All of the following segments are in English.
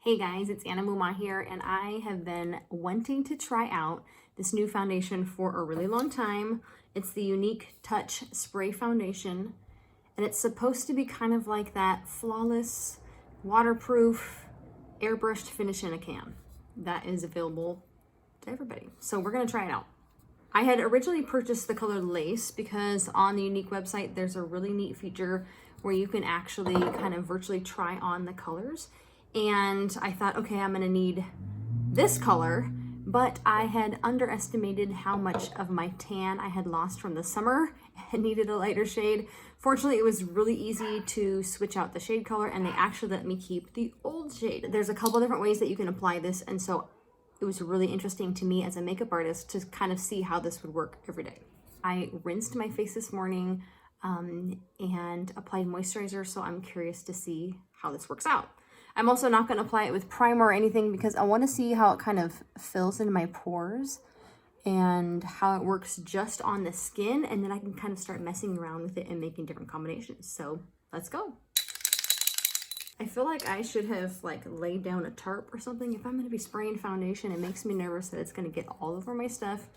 Hey guys, it's Mumau here, and I have been wanting to try out this new foundation for a really long time. It's the Unique Touch Spray Foundation, and it's supposed to be kind of like that flawless, waterproof, airbrushed finish in a can that is available to everybody. So we're gonna try it out. I had originally purchased the color Lace because on the Unique website, there's a really neat feature where you can actually kind of virtually try on the colors. And I thought, okay, I'm gonna need this color, but I had underestimated how much of my tan I had lost from the summer and needed a lighter shade. Fortunately, it was really easy to switch out the shade color, and they actually let me keep the old shade. There's a couple different ways that you can apply this, and so it was really interesting to me as a makeup artist to kind of see how this would work every day. I rinsed my face this morning and applied moisturizer, so I'm curious to see how this works out. I'm also not going to apply it with primer or anything because I want to see how it kind of fills into my pores and how it works just on the skin, and then I can kind of start messing around with it and making different combinations. So let's go. I feel like I should have like laid down a tarp or something. If I'm going to be spraying foundation, it makes me nervous that it's going to get all over my stuff.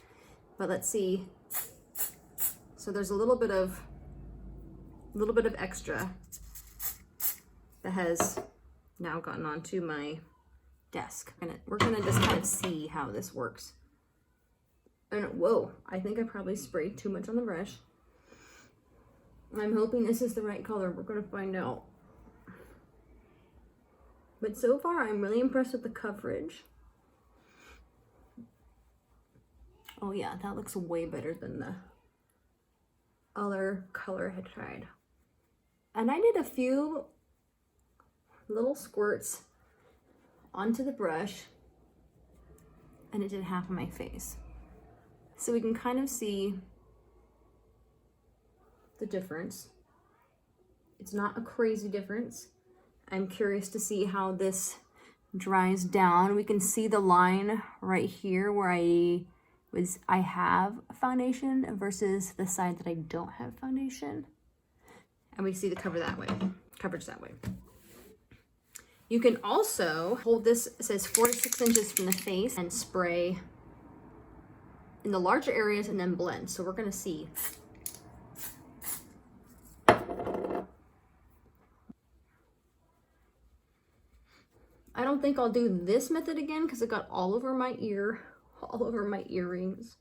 But let's see. So there's a little bit of extra that has now gotten onto my desk. We're gonna just kind of see how this works. And whoa, I think I probably sprayed too much on the brush. I'm hoping this is the right color. We're gonna find out. But so far, I'm really impressed with the coverage. Oh yeah, that looks way better than the other color I had tried. And I did a few little squirts onto the brush, and it did half of my face. So we can kind of see the difference. It's not a crazy difference. I'm curious to see how this dries down. We can see the line right here where I have foundation versus the side that I don't have foundation. And we see the coverage that way. You can also hold this, it says 4 to 6 inches from the face, and spray in the larger areas and then blend. So we're gonna see. I don't think I'll do this method again because it got all over my ear, all over my earrings.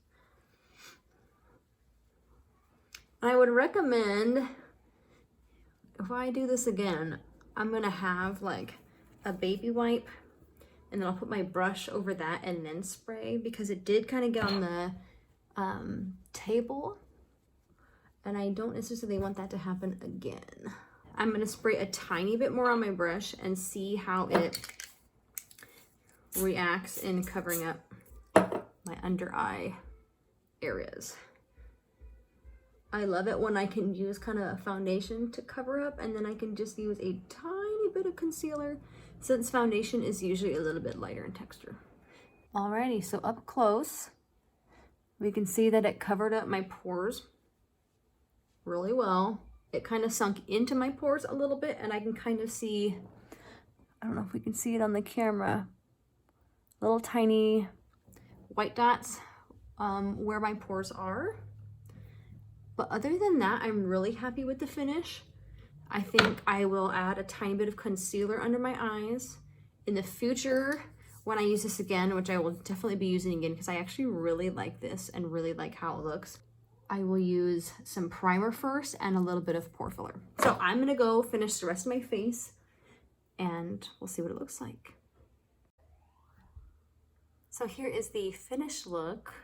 I would recommend, if I do this again, I'm gonna have like a baby wipe, and then I'll put my brush over that and then spray, because it did kind of get on the table, and I don't necessarily want that to happen again. I'm gonna spray a tiny bit more on my brush and see how it reacts in covering up my under eye areas. I love it when I can use kind of a foundation to cover up, and then I can just use a tiny bit of concealer, since foundation is usually a little bit lighter in texture. Alrighty, so up close, we can see that it covered up my pores really well. It kind of sunk into my pores a little bit, and I can kind of see, I don't know if we can see it on the camera, little tiny white dots where my pores are. But other than that, I'm really happy with the finish. I think I will add a tiny bit of concealer under my eyes. In the future, when I use this again, which I will definitely be using again because I actually really like this and really like how it looks, I will use some primer first and a little bit of pore filler. So I'm gonna go finish the rest of my face and we'll see what it looks like. So here is the finished look.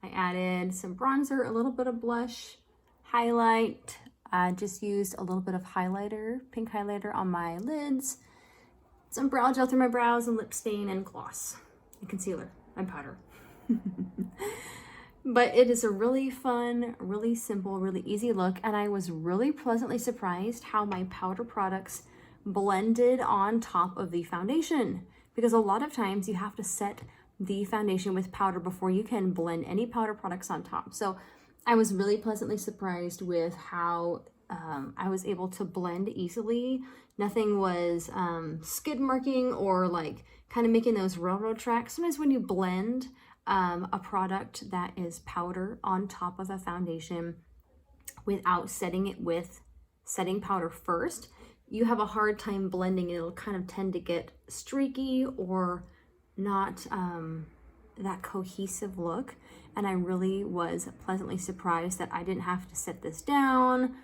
I added some bronzer, a little bit of blush, highlight. I just used a little bit of highlighter, pink highlighter on my lids, some brow gel through my brows, and lip stain and gloss and concealer and powder. But it is a really fun, really simple, really easy look, and I was really pleasantly surprised how my powder products blended on top of the foundation, because a lot of times you have to set the foundation with powder before you can blend any powder products on top. So I was really pleasantly surprised with how I was able to blend easily. Nothing was skid marking or like kind of making those railroad tracks. Sometimes when you blend a product that is powder on top of a foundation without setting it with setting powder first, you have a hard time blending. It'll kind of tend to get streaky or not that cohesive look. And I really was pleasantly surprised that I didn't have to set this down.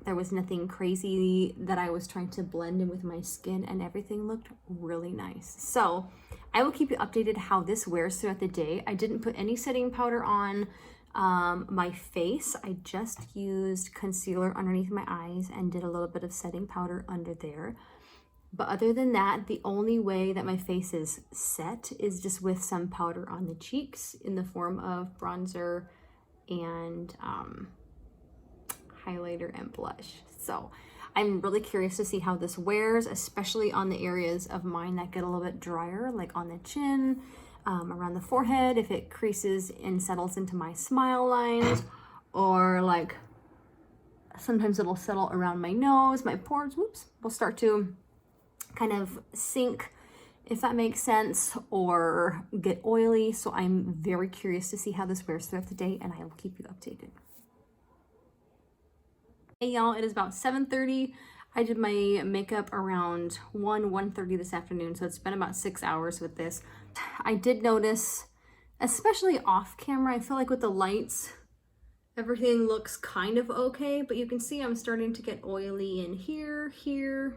There was nothing crazy that I was trying to blend in with my skin, and everything looked really nice. So I will keep you updated how this wears throughout the day. I didn't put any setting powder on my face. I just used concealer underneath my eyes and did a little bit of setting powder under there. But other than that, the only way that my face is set is just with some powder on the cheeks in the form of bronzer and highlighter and blush. So I'm really curious to see how this wears, especially on the areas of mine that get a little bit drier, like on the chin, around the forehead, if it creases and settles into my smile lines, or like sometimes it'll settle around my nose, my pores, whoops, will start to kind of sink, if that makes sense, or get oily. So I'm very curious to see how this wears throughout the day, and I will keep you updated. Hey y'all, it is about 7:30. I did my makeup around 1:30 this afternoon, so it's been about 6 hours with this. I did notice, especially off camera, I feel like with the lights, everything looks kind of okay, but you can see I'm starting to get oily in here,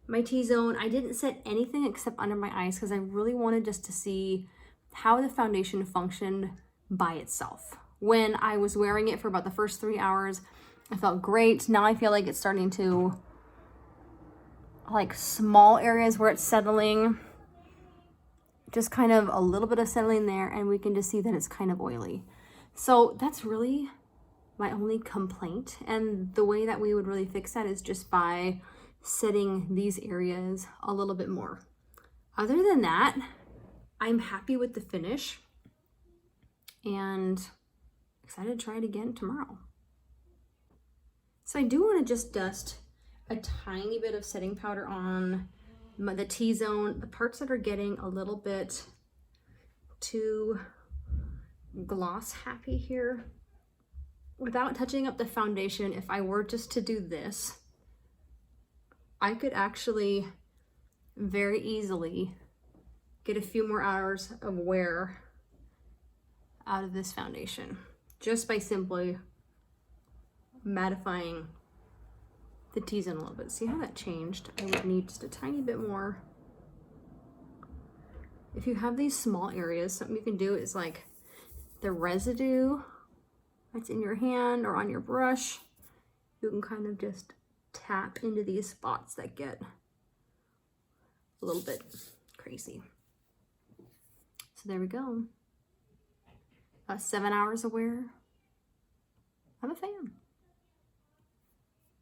my T-zone. I didn't set anything except under my eyes because I really wanted just to see how the foundation functioned by itself. When I was wearing it for about the first 3 hours, I felt great. Now I feel like it's starting to, like, small areas where it's settling, just kind of a little bit of settling there, and we can just see that it's kind of oily. So that's really my only complaint. And the way that we would really fix that is just by setting these areas a little bit more. Other than that, I'm happy with the finish and excited to try it again tomorrow. So I do want to just dust a tiny bit of setting powder on the T-zone, the parts that are getting a little bit too gloss happy here. Without touching up the foundation, if I were just to do this, I could actually very easily get a few more hours of wear out of this foundation just by simply mattifying the T-zone a little bit. See how that changed? I would need just a tiny bit more. If you have these small areas, something you can do is like the residue that's in your hand or on your brush, you can kind of just tap into these spots that get a little bit crazy. So there we go. 7 hours of wear. I'm a fan.